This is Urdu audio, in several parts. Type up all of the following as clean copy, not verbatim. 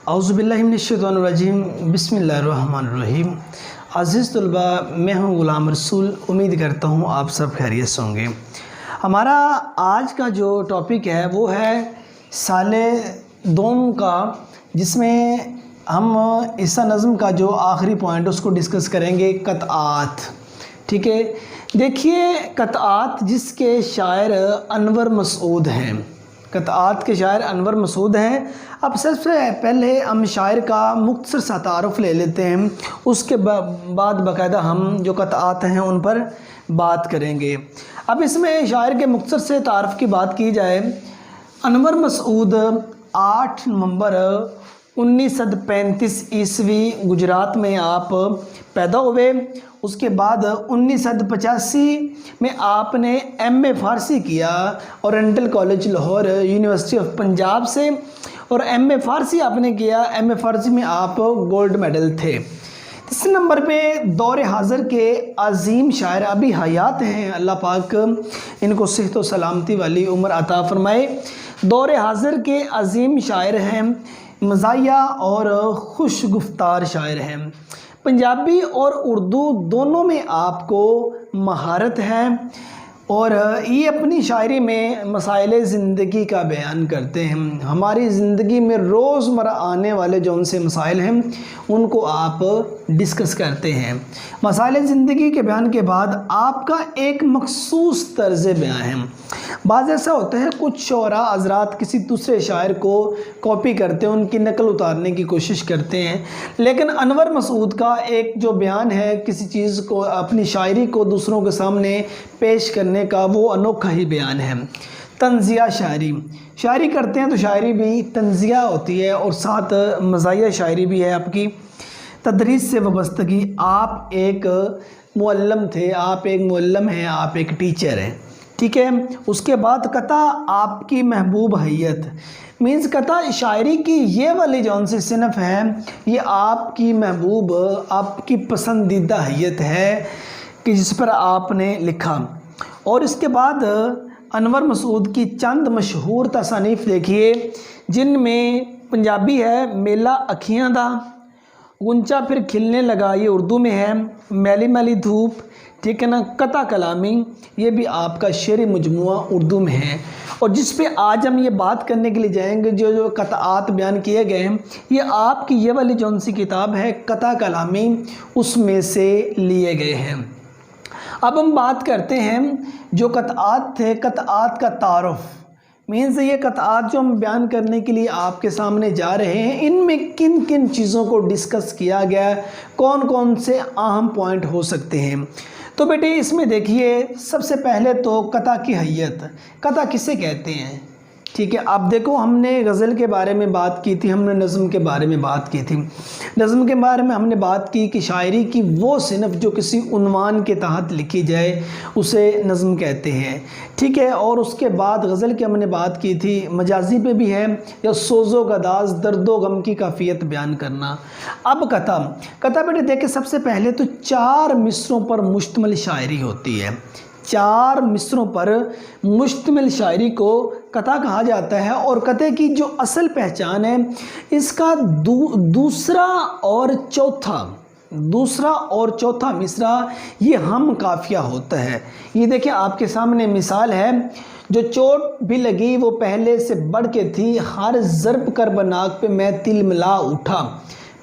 اعوذ باللہ من الشیطان الرجیم، بسم اللہ الرحمن الرحیم۔ عزیز طلبہ، میں ہوں غلام رسول، امید کرتا ہوں آپ سب خیریت سے ہوں گے۔ ہمارا آج کا جو ٹاپک ہے وہ ہے سال دوم کا، جس میں ہم حصہ نظم کا جو آخری پوائنٹ اس کو ڈسکس کریں گے، قطعات۔ ٹھیک ہے، دیکھیے قطعات جس کے شاعر انور مسعود ہیں، قطعات کے شاعر انور مسعود ہیں۔ اب سب سے پہلے ہم شاعر کا مختصر سا تعارف لے لیتے ہیں، اس کے بعد باقاعدہ ہم جو قطعات ہیں ان پر بات کریں گے۔ اب اس میں شاعر کے مختصر سے تعارف کی بات کی جائے، انور مسعود 8 نومبر 1935 عیسوی گجرات میں آپ پیدا ہوئے۔ اس کے بعد 1985 میں آپ نے ایم اے فارسی کیا oriental college Lahore, university of Punjab سے، اور ایم اے فارسی آپ نے کیا۔ ایم اے فارسی میں آپ گولڈ میڈل تھے۔ اس نمبر پہ دور حاضر کے عظیم شاعر ابھی حیات ہیں، اللہ پاک ان کو صحت و سلامتی والی عمر عطا فرمائے۔ دور حاضر کے عظیم شاعر ہیں، مزاحیہ اور خوش گفتار شاعر ہیں۔ پنجابی اور اردو دونوں میں آپ کو مہارت ہے، اور یہ اپنی شاعری میں مسائل زندگی کا بیان کرتے ہیں۔ ہماری زندگی میں روزمرہ آنے والے جو ان سے مسائل ہیں ان کو آپ ڈسکس کرتے ہیں۔ مسائل زندگی کے بیان کے بعد آپ کا ایک مخصوص طرز بیان ہے۔ بعض ایسا ہوتا ہے کچھ شعراء حضرات کسی دوسرے شاعر کو کاپی کرتے ہیں، ان کی نقل اتارنے کی کوشش کرتے ہیں، لیکن انور مسعود کا ایک جو بیان ہے کسی چیز کو، اپنی شاعری کو دوسروں کے سامنے پیش کرنے کا، وہ انوکھا ہی بیان ہے۔ طنزیہ شاعری کرتے ہیں تو شاعری بھی طنزیہ ہوتی ہے، اور ساتھ مزاحیہ شاعری بھی ہے آپ کی۔ تدریس سے وابستگی، آپ ایک معلم تھے، آپ ایک معلم ہیں، آپ ایک ٹیچر ہیں۔ ٹھیک ہے، اس کے بعد قطع آپ کی محبوب حیت، مینز قطع شاعری کی یہ والی جون سی صنف ہے، یہ آپ کی محبوب، آپ کی پسندیدہ حیت ہے کہ جس پر آپ نے لکھا۔ اور اس کے بعد انور مسعود کی چند مشہور تصانیف دیکھیے، جن میں پنجابی ہے میلا اکھیاں دا، گنچا پھر کھلنے لگا، یہ اردو میں ہے، میلی میلی دھوپ، ٹھیک ہے نا، قطع کلامی، یہ بھی آپ کا شعری مجموعہ اردو میں ہے۔ اور جس پہ آج ہم یہ بات کرنے کے لیے جائیں گے، جو قطعات بیان کیے گئے ہیں، یہ آپ کی یہ والی جون سی کتاب ہے قطع کلامی، اس میں سے لیے گئے ہیں۔ اب ہم بات کرتے ہیں جو قطعات تھے، قطعات کا تعارف، مینز یہ قطعات جو ہم بیان کرنے کے لیے آپ کے سامنے جا رہے ہیں، ان میں کن کن چیزوں کو ڈسکس کیا گیا ہے، کون کون سے اہم پوائنٹ ہو سکتے ہیں۔ تو بیٹے اس میں دیکھیے، سب سے پہلے تو قطع کی حیت، قطع کسے کہتے ہیں؟ ٹھیک ہے، اب دیکھو ہم نے غزل کے بارے میں بات کی تھی، ہم نے نظم کے بارے میں بات کی تھی۔ نظم کے بارے میں ہم نے بات کی کہ شاعری کی وہ صنف جو کسی عنوان کے تحت لکھی جائے اسے نظم کہتے ہیں۔ ٹھیک ہے، اور اس کے بعد غزل کی ہم نے بات کی تھی، مجازی پہ بھی ہے، یا سوز و گداز، درد و غم کی کیفیت بیان کرنا۔ اب قطع بیٹے دیکھیں، سب سے پہلے تو 4 مصروں پر مشتمل شاعری ہوتی ہے۔ 4 مصروں پر مشتمل شاعری کو قطع کہا جاتا ہے، اور قطع کی جو اصل پہچان ہے، اس کا دوسرا اور چوتھا مصرع یہ ہم قافیہ ہوتا ہے۔ یہ دیکھیں آپ کے سامنے مثال ہے، جو چوٹ بھی لگی وہ پہلے سے بڑھ کے تھی، ہر ضرب کربناک پہ میں تل ملا اٹھا،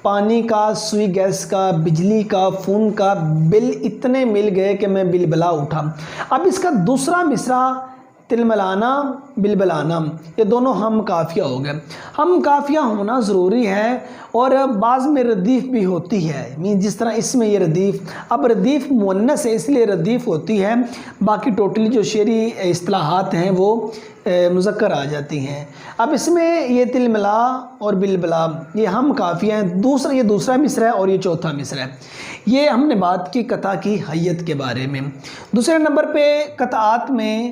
پانی کا، سوئی گیس کا، بجلی کا، فون کا بل اتنے مل گئے کہ میں بلبلا اٹھا۔ اب اس کا دوسرا مصرع تلملانا، بلبلانا، یہ دونوں ہم قافیہ ہو گئے۔ ہم قافیہ ہونا ضروری ہے، اور بعض میں ردیف بھی ہوتی ہے، جس طرح اس میں یہ ردیف، اب ردیف مؤنث ہے اس لیے ردیف ہوتی ہے، باقی ٹوٹلی جو شعری اصطلاحات ہیں وہ مذکر آ جاتی ہیں۔ اب اس میں یہ تلملا اور بلبلا یہ ہم قافیہ ہیں، یہ دوسرا مصرع ہے اور یہ چوتھا مصرع ہے۔ یہ ہم نے بات کی قطع کی حیت کے بارے میں۔ دوسرے نمبر پہ قطعات میں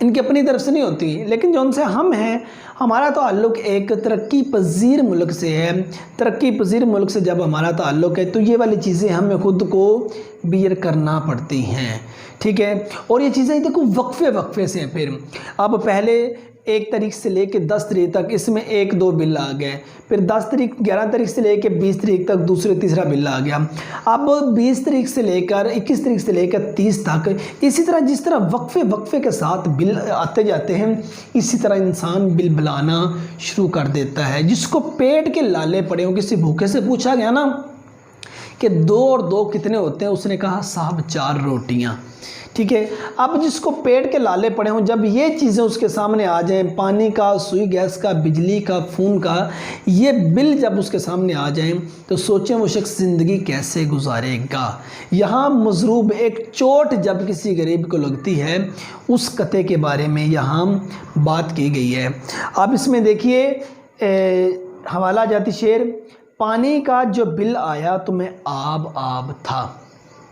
ان کی اپنی طرف سے نہیں ہوتی، لیکن جو ان سے ہم ہیں، ہمارا تعلق ایک ترقی پذیر ملک سے ہے۔ ترقی پذیر ملک سے جب ہمارا تعلق ہے تو یہ والی چیزیں ہمیں خود کو بیئر کرنا پڑتی ہیں، ٹھیک ہے۔ اور یہ چیزیں دیکھو وقفے سے ہیں۔ پھر اب پہلے 1 تاریخ سے لے کے 10 تاریخ تک اس میں 1-2 بل آ گئے، پھر 11 تاریخ سے لے کے 20 تاریخ تک تیسرا بل آ گیا، اب 20 تاریخ سے لے کر 21 تاریخ سے لے کر 30 تک، اسی طرح جس طرح وقفے کے ساتھ بل آتے جاتے ہیں، اسی طرح انسان بل بلانا شروع کر دیتا ہے۔ جس کو پیٹ کے لالے پڑے ہوں، کسی بھوکے سے پوچھا گیا نا کہ 2 اور 2 کتنے ہوتے ہیں، اس نے کہا صاحب 4 روٹیاں، ٹھیک ہے۔ اب جس کو پیٹ کے لالے پڑے ہوں، جب یہ چیزیں اس کے سامنے آ جائیں، پانی کا، سوئی گیس کا، بجلی کا، فون کا، یہ بل جب اس کے سامنے آ جائیں تو سوچیں وہ شخص زندگی کیسے گزارے گا۔ یہاں مضروب ایک چوٹ جب کسی غریب کو لگتی ہے، اس قطعے کے بارے میں یہاں بات کی گئی ہے۔ اب اس میں دیکھیے حوالہ جاتی شعر، پانی کا جو بل آیا تو میں آب تھا،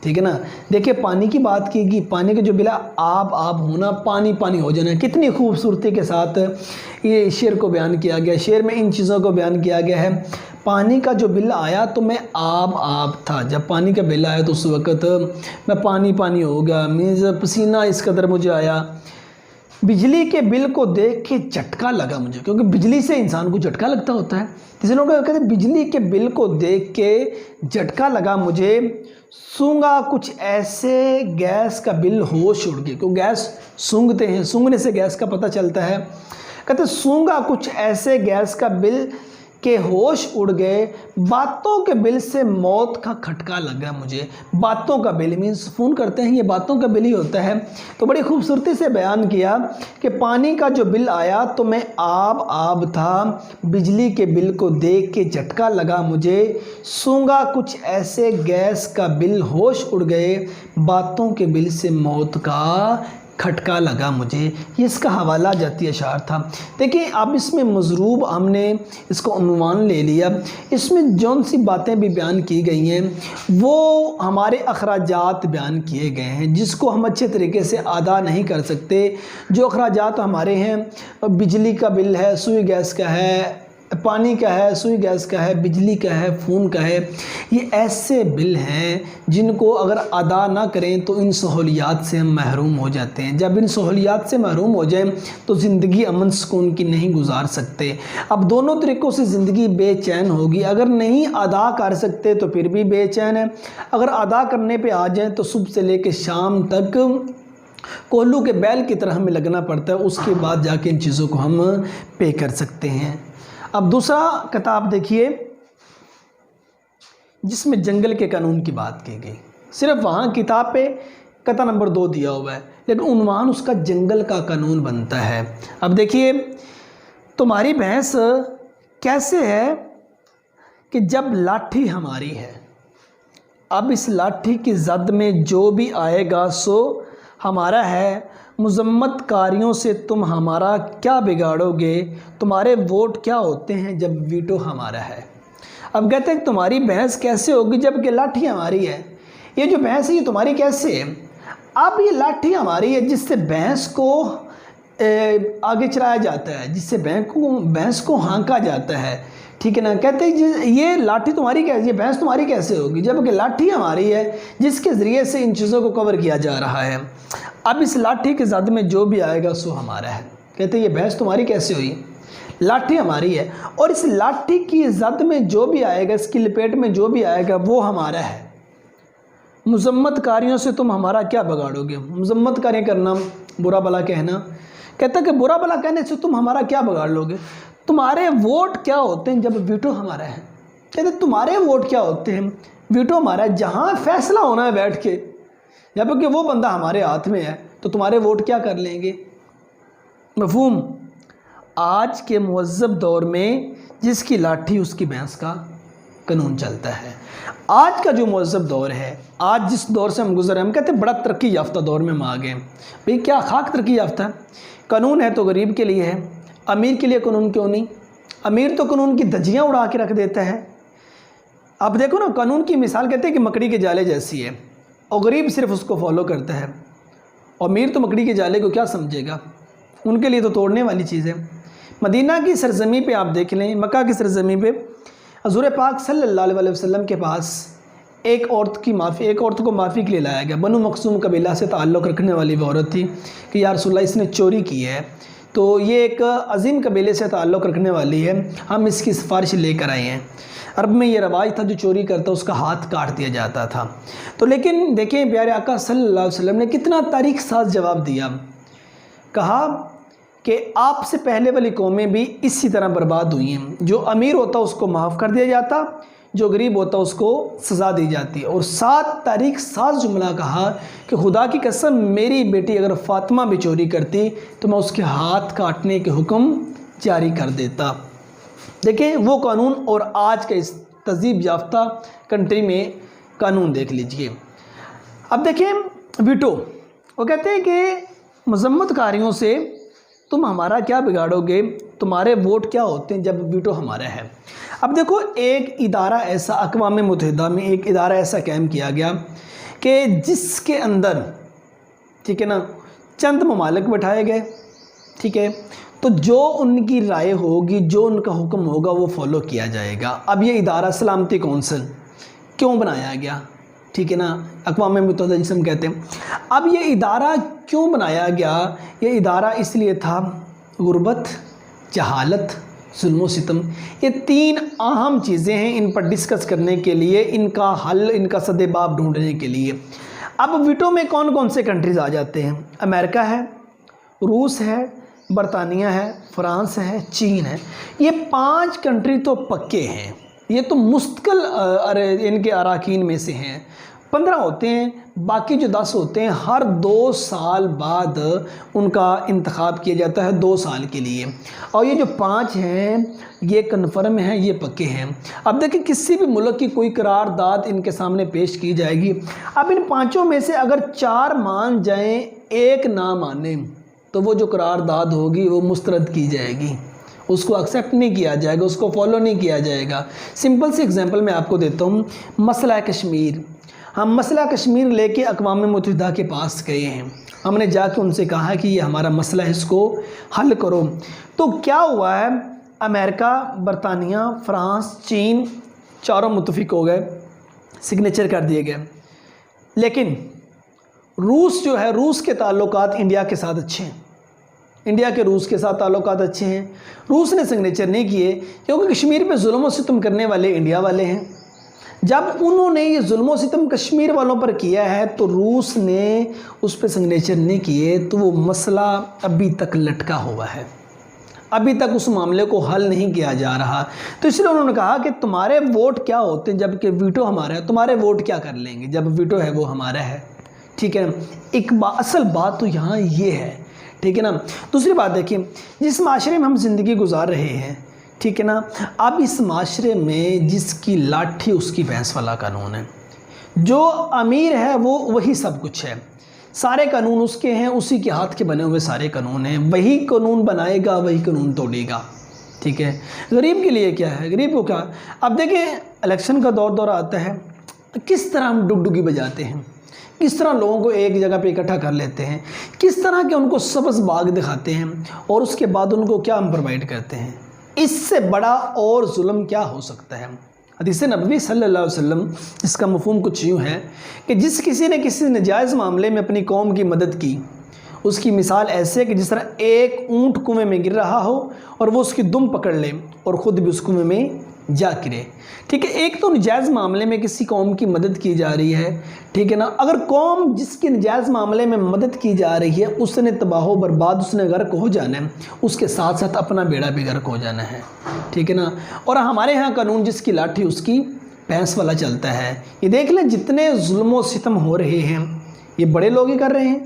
ٹھیک ہے نا۔ دیکھیں پانی کی بات کی گئی، پانی کا جو بل آب ہونا، پانی ہو جانا، کتنی خوبصورتی کے ساتھ یہ شعر کو بیان کیا گیا۔ شعر میں ان چیزوں کو بیان کیا گیا ہے۔ پانی کا جو بل آیا تو میں آب تھا، جب پانی کا بل آیا تو اس وقت میں پانی ہو گیا، میز پسینہ اس قدر مجھے آیا۔ بجلی کے بل کو دیکھ کے جھٹکا لگا مجھے، کیونکہ بجلی سے انسان کو جھٹکا لگتا ہوتا ہے۔ کسی لوگ کہتے ہیں بجلی کے بل کو دیکھ کے جھٹکا لگا مجھے، سونگا کچھ ایسے گیس کا بل ہوش اڑ گئی، کیونکہ گیس سونگتے ہیں، سونگنے سے گیس کا پتہ چلتا ہے۔ کہتے ہیں سونگا کچھ ایسے گیس کا بل کہ ہوش اڑ گئے، باتوں کے بل سے موت کا کھٹکا لگا مجھے۔ باتوں کا بل مینس فون کرتے ہیں، یہ باتوں کا بل ہی ہوتا ہے۔ تو بڑی خوبصورتی سے بیان کیا کہ پانی کا جو بل آیا تو میں آب تھا، بجلی کے بل کو دیکھ کے جھٹکا لگا مجھے، سونگا کچھ ایسے گیس کا بل ہوش اڑ گئے، باتوں کے بل سے موت کا کھٹکا لگا مجھے۔ یہ اس کا حوالہ جاتی اشعار تھا۔ دیکھیں اب اس میں مضروب ہم نے اس کو عنوان لے لیا، اس میں جون سی باتیں بھی بیان کی گئی ہیں وہ ہمارے اخراجات بیان کیے گئے ہیں، جس کو ہم اچھے طریقے سے ادا نہیں کر سکتے۔ جو اخراجات ہمارے ہیں، بجلی کا بل ہے، سوئی گیس کا ہے، پانی کا ہے، سوئی گیس کا ہے، بجلی کا ہے، فون کا ہے، یہ ایسے بل ہیں جن کو اگر ادا نہ کریں تو ان سہولیات سے ہم محروم ہو جاتے ہیں۔ جب ان سہولیات سے محروم ہو جائیں تو زندگی امن سکون کی نہیں گزار سکتے۔ اب دونوں طریقوں سے زندگی بے چین ہوگی، اگر نہیں ادا کر سکتے تو پھر بھی بے چین ہے، اگر ادا کرنے پہ آ جائیں تو صبح سے لے کے شام تک کوہلو کے بیل کی طرح ہمیں لگنا پڑتا ہے، اس کے بعد جا کے ان چیزوں کو ہم پے کر سکتے ہیں۔ اب دوسرا کتاب دیکھیے جس میں جنگل کے قانون کی بات کی گئی، صرف وہاں کتاب پہ قطعہ نمبر 2 دیا ہوا ہے، لیکن عنوان اس کا جنگل کا قانون بنتا ہے۔ اب دیکھیے تمہاری بھینس کیسے ہے کہ جب لاٹھی ہماری ہے، اب اس لاٹھی کی زد میں جو بھی آئے گا سو ہمارا ہے، مذمت کاریوں سے تم ہمارا کیا بگاڑو گے، تمہارے ووٹ کیا ہوتے ہیں جب ویٹو ہمارا ہے۔ اب کہتے ہیں کہ تمہاری بحث کیسے ہوگی جب کہ لاٹھی ہماری ہے، یہ جو بحث ہے یہ تمہاری کیسے ہے؟ اب یہ لاٹھی ہماری ہے جس سے بحث کو آگے چلایا جاتا ہے، جس سے بحث کو ہانکا جاتا ہے، ٹھیک ہے نا۔ کہتے ہیں یہ لاٹھی تمہاری کیسے، یہ بحث تمہاری کیسے ہوگی جب کہ لاٹھی ہماری ہے جس کے ذریعے سے ان چیزوں کو کور کیا جا رہا ہے۔ اب اس لاٹھی کے زد میں جو بھی آئے گا سو ہمارا ہے۔ کہتے ہیں یہ بحث تمہاری کیسے ہوئی، لاٹھی ہماری ہے اور اس لاٹھی کی زد میں جو بھی آئے گا، اس کی لپیٹ میں جو بھی آئے گا وہ ہمارا ہے، مذمت کاریوں سے تم ہمارا کیا بگاڑو گے۔ مذمت کاریاں کرنا، برا بھلا کہنا، کہتا ہے کہ برا بھلا کہنے سے تم ہمارا کیا بگاڑ لو گے، تمہارے ووٹ کیا ہوتے ہیں جب ویٹو ہمارا ہے۔ کہتے ہیں تمہارے ووٹ کیا ہوتے ہیں، ویٹو ہمارا ہے، جہاں فیصلہ ہونا ہے بیٹھ کے، جبکہ وہ بندہ ہمارے ہاتھ میں ہے تو تمہارے ووٹ کیا کر لیں گے۔ مفہوم؟ آج کے مہذب دور میں جس کی لاٹھی اس کی بھینس کا قانون چلتا ہے۔ آج کا جو مہذب دور ہے، آج جس دور سے ہم گزر رہے ہیں، ہم کہتے ہیں بڑا ترقی یافتہ دور میں ہم آ گئے۔ بھئی کیا خاک ترقی یافتہ ہے؟ قانون ہے تو غریب کے لیے ہے، امیر کے لیے قانون کیوں نہیں؟ امیر تو قانون کی دھجیاں اڑا کے رکھ دیتا ہے۔ اب دیکھو نا، قانون کی مثال کہتے ہیں کہ مکڑی کے جالے جیسی ہے، اور غریب صرف اس کو فالو کرتا ہے۔ اور امیر تو مکڑی کے جالے کو کیا سمجھے گا، ان کے لیے تو توڑنے والی چیز ہے۔ مدینہ کی سرزمین پہ آپ دیکھ لیں، مکہ کی سرزمین پہ حضور پاک صلی اللہ علیہ وسلم کے پاس ایک عورت کو معافی کے لیے لایا گیا۔ بنو مخزوم قبیلہ سے تعلق رکھنے والی وہ عورت تھی کہ یا رسول اللہ اس نے چوری کی ہے، تو یہ ایک عظیم قبیلے سے تعلق رکھنے والی ہے، ہم اس کی سفارش لے کر آئے ہیں۔ عرب میں یہ رواج تھا، جو چوری کرتا اس کا ہاتھ کاٹ دیا جاتا تھا۔ تو لیکن دیکھیں پیارے آقا صلی اللہ علیہ وسلم نے کتنا تاریخ ساز جواب دیا، کہا کہ آپ سے پہلے والی قومیں بھی اسی طرح برباد ہوئی ہیں، جو امیر ہوتا اس کو معاف کر دیا جاتا، جو غریب ہوتا اس کو سزا دی جاتی، اور ساتھ تاریخ ساز جملہ کہا کہ خدا کی قسم میری بیٹی اگر فاطمہ بھی چوری کرتی تو میں اس کے ہاتھ کاٹنے کے حکم جاری کر دیتا۔ دیکھیں وہ قانون اور آج کے اس تہذیب یافتہ کنٹری میں قانون دیکھ لیجئے۔ اب دیکھیں ویٹو، وہ کہتے ہیں کہ مذمت کاریوں سے تم ہمارا کیا بگاڑو گے، تمہارے ووٹ کیا ہوتے ہیں جب ویٹو ہمارا ہے۔ اب دیکھو ایک ادارہ ایسا، اقوام متحدہ میں ایک ادارہ ایسا قائم کیا گیا کہ جس کے اندر ٹھیک ہے نا چند ممالک بٹھائے گئے، ٹھیک ہے، تو جو ان کی رائے ہوگی، جو ان کا حکم ہوگا وہ فالو کیا جائے گا۔ اب یہ ادارہ سلامتی کونسل کیوں بنایا گیا، ٹھیک ہے نا، اقوام متحدہ جسے ہم کہتے ہیں۔ اب یہ ادارہ کیوں بنایا گیا؟ یہ ادارہ اس لیے تھا، غربت، جہالت، ظلم و ستم، یہ تین اہم چیزیں ہیں ان پر ڈسکس کرنے کے لیے، ان کا حل، ان کا سد باب ڈھونڈنے کے لیے۔ اب ویٹو میں کون کون سے کنٹریز آ جاتے ہیں؟ امریکہ ہے، روس ہے، برطانیہ ہے، فرانس ہے، چین ہے۔ یہ 5 کنٹری تو پکے ہیں، یہ تو مستقل ان کے اراکین میں سے ہیں۔ 15 ہوتے ہیں، باقی جو 10 ہوتے ہیں ہر 2 سال بعد ان کا انتخاب کیا جاتا ہے، 2 سال کے لیے۔ اور یہ جو 5 ہیں یہ کنفرم ہیں، یہ پکے ہیں۔ اب دیکھیں کسی بھی ملک کی کوئی قرارداد ان کے سامنے پیش کی جائے گی، اب ان 5 میں سے اگر 4 مان جائیں، 1 نہ مانیں، تو وہ جو قرارداد ہوگی وہ مسترد کی جائے گی، اس کو ایکسیپٹ نہیں کیا جائے گا، اس کو فالو نہیں کیا جائے گا۔ سمپل سی اگزامپل میں آپ کو دیتا ہوں، مسئلہ کشمیر۔ ہم مسئلہ کشمیر لے کے اقوام متحدہ کے پاس گئے ہیں، ہم نے جا کے ان سے کہا کہ یہ ہمارا مسئلہ ہے، اس کو حل کرو۔ تو کیا ہوا ہے، امریکہ، برطانیہ، فرانس، چین چاروں متفق ہو گئے، سگنیچر کر دیے گئے۔ لیکن روس جو ہے، روس کے تعلقات انڈیا کے ساتھ اچھے ہیں، انڈیا کے روس کے ساتھ تعلقات اچھے ہیں، روس نے سگنیچر نہیں کیے کیونکہ کشمیر پہ ظلم و ستم کرنے والے انڈیا والے ہیں۔ جب انہوں نے یہ ظلم و ستم کشمیر والوں پر کیا ہے تو روس نے اس پہ سگنیچر نہیں کیے، تو وہ مسئلہ ابھی تک لٹکا ہوا ہے، ابھی تک اس معاملے کو حل نہیں کیا جا رہا۔ تو اس لیے انہوں نے کہا کہ تمہارے ووٹ کیا ہوتے ہیں جب کہ ویٹو ہمارا ہے، تمہارے ووٹ کیا کر لیں گے جب ویٹو ہے وہ ہمارا ہے، ٹھیک ہے۔ ایک اصل بات تو یہاں یہ ہے، ٹھیک ہے نا۔ دوسری بات دیکھیں، جس معاشرے میں ہم زندگی گزار رہے ہیں، ٹھیک ہے نا، اب اس معاشرے میں جس کی لاٹھی اس کی بھینس والا قانون ہے، جو امیر ہے وہ وہی سب کچھ ہے، سارے قانون اس کے ہیں، اسی کے ہاتھ کے بنے ہوئے سارے قانون ہیں، وہی قانون بنائے گا، وہی قانون توڑے گا، ٹھیک ہے۔ غریب کے لیے کیا ہے، غریب کو کیا؟ اب دیکھیں الیکشن کا دور آتا ہے تو کس طرح ہم ڈگڈگی بجاتے ہیں، کس طرح لوگوں کو ایک جگہ پہ اکٹھا کر لیتے ہیں، کس طرح کہ ان کو سبز باغ دکھاتے ہیں اور اس کے بعد ان کو کیا ہم پرووائڈ کرتے ہیں۔ اس سے بڑا اور ظلم کیا ہو سکتا ہے؟ حدیث نبوی صلی اللہ علیہ وسلم اس کا مفہوم کچھ یوں ہے کہ جس کسی نے کسی ناجائز معاملے میں اپنی قوم کی مدد کی، اس کی مثال ایسے ہے کہ جس طرح ایک اونٹ کنویں میں گر رہا ہو اور وہ اس کی دم پکڑ لے اور خود بھی اس کنویں میں جا گرے، ٹھیک ہے۔ ایک تو نجائز معاملے میں کسی قوم کی مدد کی جا رہی ہے، ٹھیک ہے نا۔ اگر قوم جس کی نجائز معاملے میں مدد کی جا رہی ہے اس نے تباہ و برباد، اس نے غرق ہو جانا ہے، اس کے ساتھ ساتھ اپنا بیڑا بھی غرق ہو جانا ہے، ٹھیک ہے نا۔ اور ہمارے ہاں قانون جس کی لاٹھی اس کی بھینس والا چلتا ہے۔ یہ دیکھ لیں جتنے ظلم و ستم ہو رہے ہیں یہ بڑے لوگ ہی کر رہے ہیں،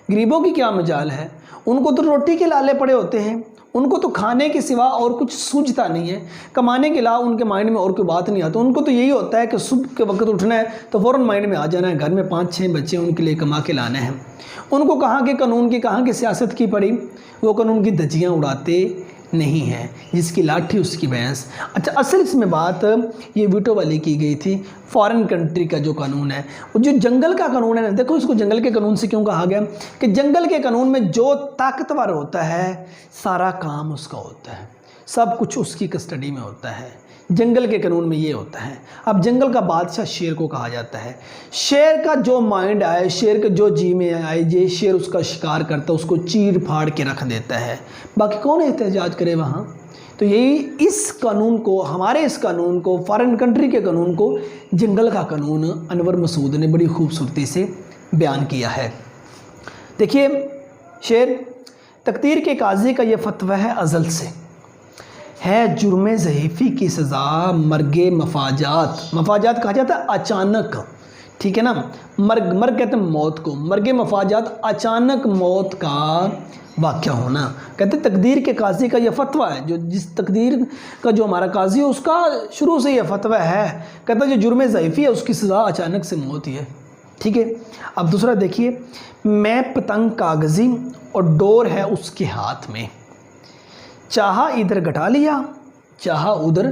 غریبوں کی کیا مجال ہے؟ ان کو تو روٹی کے لالے پڑے ہوتے ہیں، ان کو تو کھانے کے سوا اور کچھ سوچتا نہیں ہے، کمانے کے علاوہ ان کے مائنڈ میں اور کوئی بات نہیں آتا۔ ان کو تو یہی ہوتا ہے کہ صبح کے وقت اٹھنا ہے تو فوراً مائنڈ میں آ جانا ہے، گھر میں 5-6 بچے ان کے لیے کما کے لانے ہیں۔ ان کو کہاں کے قانون کی، کہاں کی سیاست کی پڑی، وہ قانون کی دھجیاں اڑاتے نہیں ہے, جس کی لاٹھی اس کی بھینس. اچھا اصل اس میں بات یہ ویٹو والی کی گئی تھی فارن کنٹری کا جو قانون ہے, وہ جو جنگل کا قانون ہے. دیکھو اس کو جنگل کے قانون سے کیوں کہا گیا کہ جنگل کے قانون میں جو طاقتور ہوتا ہے سارا کام اس کا ہوتا ہے, سب کچھ اس کی کسٹڈی میں ہوتا ہے. جنگل کے قانون میں یہ ہوتا ہے. اب جنگل کا بادشاہ شیر کو کہا جاتا ہے. شیر کا جو مائنڈ آئے, شیر کا جو جی میں آئے, یہ شیر اس کا شکار کرتا ہے, اس کو چیر پھاڑ کے رکھ دیتا ہے. باقی کون احتجاج کرے وہاں؟ تو یہی اس قانون کو, ہمارے اس قانون کو, فارن کنٹری کے قانون کو جنگل کا قانون انور مسعود نے بڑی خوبصورتی سے بیان کیا ہے. دیکھیے شیر, تقدیر کے قاضی کا یہ فتویٰ ہے ازل سے, ہے جرم ضعیفی کی سزا مرگ مفاجات. مفاجات کہا جاتا ہے اچانک, ٹھیک ہے نا, مرگ کہتے ہیں موت کو, مرگ مفاجات اچانک موت کا واقعہ ہونا. کہتے ہیں تقدیر کے قاضی کا یہ فتویٰ ہے, جو جس تقدیر کا جو ہمارا قاضی ہے اس کا شروع سے یہ فتویٰ ہے. کہتا ہے جو جرم ضعیفی ہے اس کی سزا اچانک سے موت ہی ہے. ٹھیک ہے. اب دوسرا دیکھیے, میں پتنگ کاغذی اور ڈور ہے اس کے ہاتھ میں, چاہا ادھر گھٹا لیا چاہا ادھر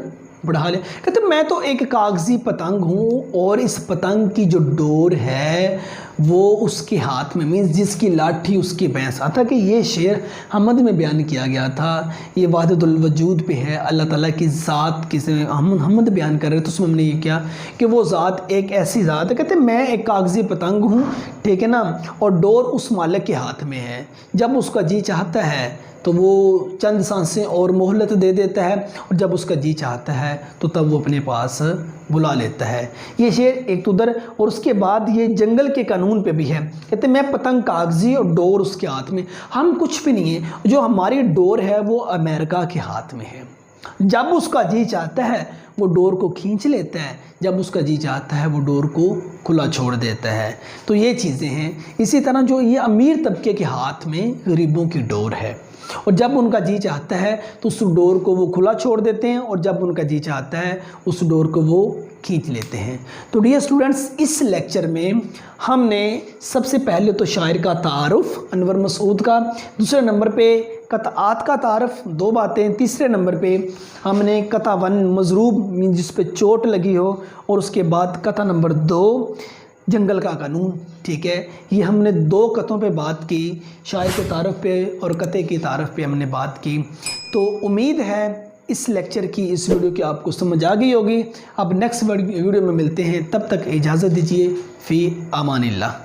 بڑھا لیا. کہتے میں تو ایک کاغذی پتنگ ہوں اور اس پتنگ کی جو ڈور ہے وہ اس کے ہاتھ میں, مینس جس کی لاٹھی اس کی بھینس. آتا کہ یہ شعر حمد میں بیان کیا گیا تھا, یہ وحدت الوجود پہ ہے, اللہ تعالیٰ کی ذات کسی حمد بیان کر رہے تو اس میں ہم نے یہ کیا کہ وہ ذات ایک ایسی ذات ہے. کہتے میں ایک کاغذی پتنگ ہوں, ٹھیک ہے نا, اور ڈور اس مالک کے ہاتھ میں ہے. جب اس کا جی چاہتا ہے تو وہ چند سانسیں اور مہلت دے دیتا ہے, اور جب اس کا جی چاہتا ہے تو تب وہ اپنے پاس بلا لیتا ہے. یہ شعر ایک تو ادھر, اور اس کے بعد یہ جنگل کے قانون پہ بھی ہے. کہتے ہیں میں پتنگ کاغذی اور ڈور اس کے ہاتھ میں, ہم کچھ بھی نہیں ہیں, جو ہماری ڈور ہے وہ امریکہ کے ہاتھ میں ہے. جب اس کا جی چاہتا ہے وہ ڈور کو کھینچ لیتا ہے, جب اس کا جی چاہتا ہے وہ ڈور کو کھلا چھوڑ دیتا ہے. تو یہ چیزیں ہیں. اسی طرح جو یہ امیر طبقے کے ہاتھ میں غریبوں کی ڈور ہے, اور جب ان کا جی چاہتا ہے تو اس ڈور کو وہ کھلا چھوڑ دیتے ہیں, اور جب ان کا جی چاہتا ہے اس ڈور کو وہ کھینچ لیتے ہیں. تو ڈیئر اسٹوڈنٹس, اس لیکچر میں ہم نے سب سے پہلے تو شاعر کا تعارف انور مسعود کا, دوسرے نمبر پہ قطعات کا تعارف, 2 باتیں. تیسرے نمبر پہ ہم نے قطع 1 مضروب جس پہ چوٹ لگی ہو, اور اس کے بعد قطع نمبر 2 جنگل کا قانون. ٹھیک ہے, یہ ہم نے 2 قطعوں پہ بات کی, شاعر کے تعارف پہ اور قطعے کی تعارف پہ ہم نے بات کی. تو امید ہے اس لیکچر کی, اس ویڈیو کی آپ کو سمجھ آ گئی ہوگی. اب نیکسٹ ویڈیو میں ملتے ہیں, تب تک اجازت دیجیے. فی امان اللہ.